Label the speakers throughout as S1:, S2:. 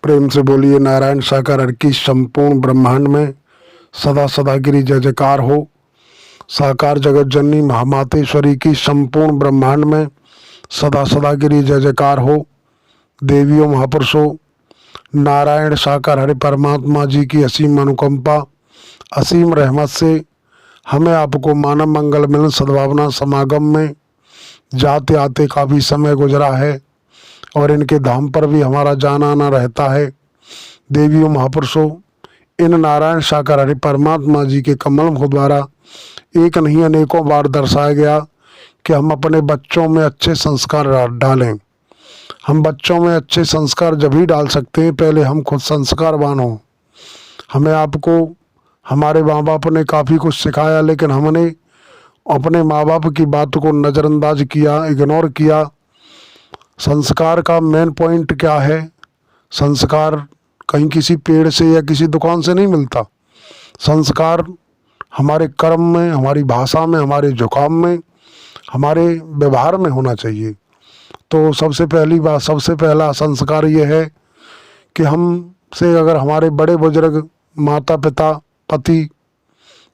S1: प्रेम से बोलिए नारायण साकार की संपूर्ण ब्रह्मांड में सदा सदा गिरी जय जयकार हो। साकार जगत जननी महामातेश्वरी की संपूर्ण ब्रह्मांड में सदा सदा गिरी जय जयकार हो। देवियों महापुरुषों, नारायण साकार हरि परमात्मा जी की असीम अनुकंपा असीम रहमत से हमें आपको मानव मंगल मिलन सद्भावना समागम में जाते आते काफ़ी समय गुजरा है और इनके धाम पर भी हमारा जाना आना रहता है। देवियों महापुरुषों, इन नारायण साकार हरि परमात्मा जी के कमल मुख द्वारा एक नहीं अनेकों बार दर्शाया गया कि हम अपने बच्चों में अच्छे संस्कार डालें। हम बच्चों में अच्छे संस्कार जब ही डाल सकते हैं पहले हम खुद संस्कारवान हों। हमें आपको हमारे माँ बाप ने काफ़ी कुछ सिखाया, लेकिन हमने अपने माँ बाप की बात को नज़रअंदाज किया, इग्नोर किया। संस्कार का मेन पॉइंट क्या है? संस्कार कहीं किसी पेड़ से या किसी दुकान से नहीं मिलता। संस्कार हमारे कर्म में, हमारी भाषा में, हमारे झुकाव में, हमारे व्यवहार में होना चाहिए। तो सबसे पहली बात, सबसे पहला संस्कार ये है कि हमसे अगर हमारे बड़े बुजुर्ग, माता पिता, पति,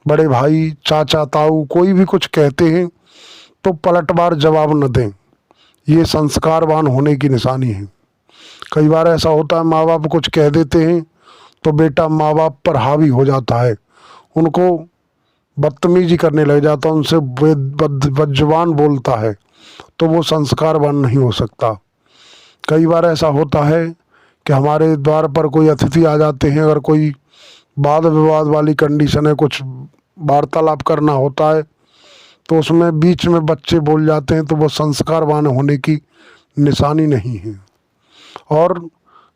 S1: बड़े भाई, चाचा, ताऊ कोई भी कुछ कहते हैं तो पलटवार जवाब न दें। ये संस्कारवान होने की निशानी है। कई बार ऐसा होता है माँ बाप कुछ कह देते हैं तो बेटा माँ बाप पर हावी हो जाता है, उनको बदतमीजी करने लग जाता है, उनसे बदजुबान बोलता है, तो वो संस्कारवान नहीं हो सकता। कई बार ऐसा होता है कि हमारे द्वार पर कोई अतिथि आ जाते हैं, अगर कोई वाद विवाद वाली कंडीशन है, कुछ वार्तालाप करना होता है तो उसमें बीच में बच्चे बोल जाते हैं, तो वो संस्कारवान होने की निशानी नहीं है। और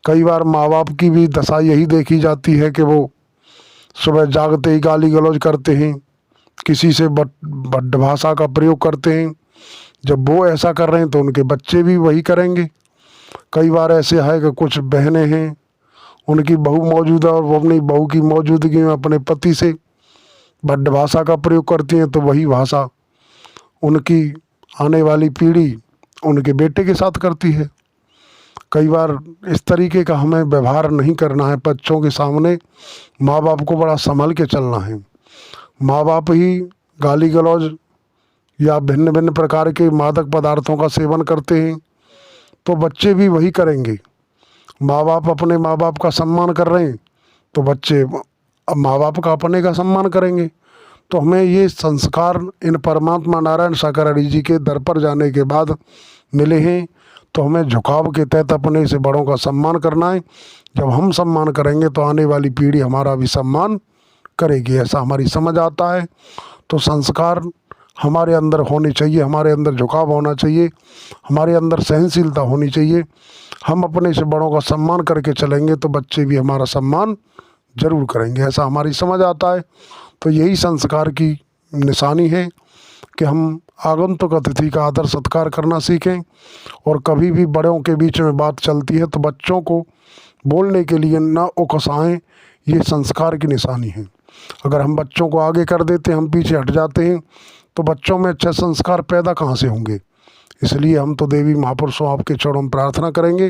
S1: कई बार माँ बाप की भी दशा यही देखी जाती है कि वो सुबह जागते ही गाली गलौज करते हैं, किसी से भद्द भाषा का प्रयोग करते हैं। जब वो ऐसा कर रहे हैं तो उनके बच्चे भी वही करेंगे। कई बार ऐसे है कि कुछ बहनें हैं, उनकी बहू मौजूद है और वो अपनी बहू की मौजूदगी में अपने पति से भद्द भाषा का प्रयोग करती हैं, तो वही भाषा उनकी आने वाली पीढ़ी उनके बेटे के साथ करती है। कई बार इस तरीके का हमें व्यवहार नहीं करना है। बच्चों के सामने माँ बाप को बड़ा संभल के चलना है। माँ बाप ही गाली गलौज या भिन्न भिन्न प्रकार के मादक पदार्थों का सेवन करते हैं तो बच्चे भी वही करेंगे। माँ बाप अपने माँ बाप का सम्मान कर रहे हैं तो बच्चे अब माँ बाप का अपने का सम्मान करेंगे। तो हमें ये संस्कार इन परमात्मा नारायण साकार हरि जी के दर पर जाने के बाद मिले हैं, तो हमें झुकाव के तहत अपने से बड़ों का सम्मान करना है। जब हम सम्मान करेंगे तो आने वाली पीढ़ी हमारा भी सम्मान करेगी, ऐसा हमारी समझ आता है। तो संस्कार हमारे अंदर होने चाहिए, हमारे अंदर झुकाव होना चाहिए, हमारे अंदर सहनशीलता होनी चाहिए। हम अपने से बड़ों का सम्मान करके चलेंगे तो बच्चे भी हमारा सम्मान जरूर करेंगे, ऐसा हमारी समझ आता है। तो यही संस्कार की निशानी है कि हम आगंतुक अतिथि का आदर सत्कार करना सीखें। और कभी भी बड़ों के बीच में बात चलती है तो बच्चों को बोलने के लिए न उकसाएं, ये संस्कार की निशानी है। अगर हम बच्चों को आगे कर देते हैं, हम पीछे हट जाते हैं, तो बच्चों में अच्छे संस्कार पैदा कहाँ से होंगे। इसलिए हम तो देवी महापुरुषों आपके चरणों में प्रार्थना करेंगे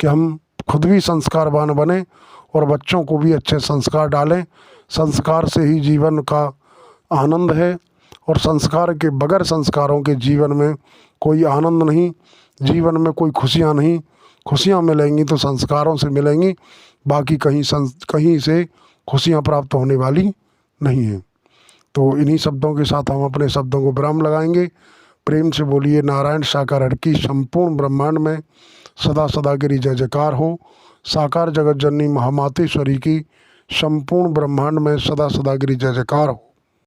S1: कि हम खुद भी संस्कारवान बने और बच्चों को भी अच्छे संस्कार डालें। संस्कार से ही जीवन का आनंद है और संस्कार के बगैर संस्कारों के जीवन में कोई आनंद नहीं, जीवन में कोई खुशियाँ नहीं। खुशियाँ मिलेंगी तो संस्कारों से मिलेंगी, बाकी कहीं से खुशियाँ प्राप्त होने वाली नहीं है। तो इन्हीं शब्दों के साथ हम अपने शब्दों को विराम लगाएंगे। प्रेम से बोलिए नारायण साकार हरि की संपूर्ण ब्रह्मांड में सदा सदा गिरी जय जयकार हो। साकार जगत जननी महामातेश्वरी की संपूर्ण ब्रह्मांड में सदा सदा गिरी जय जयकार हो।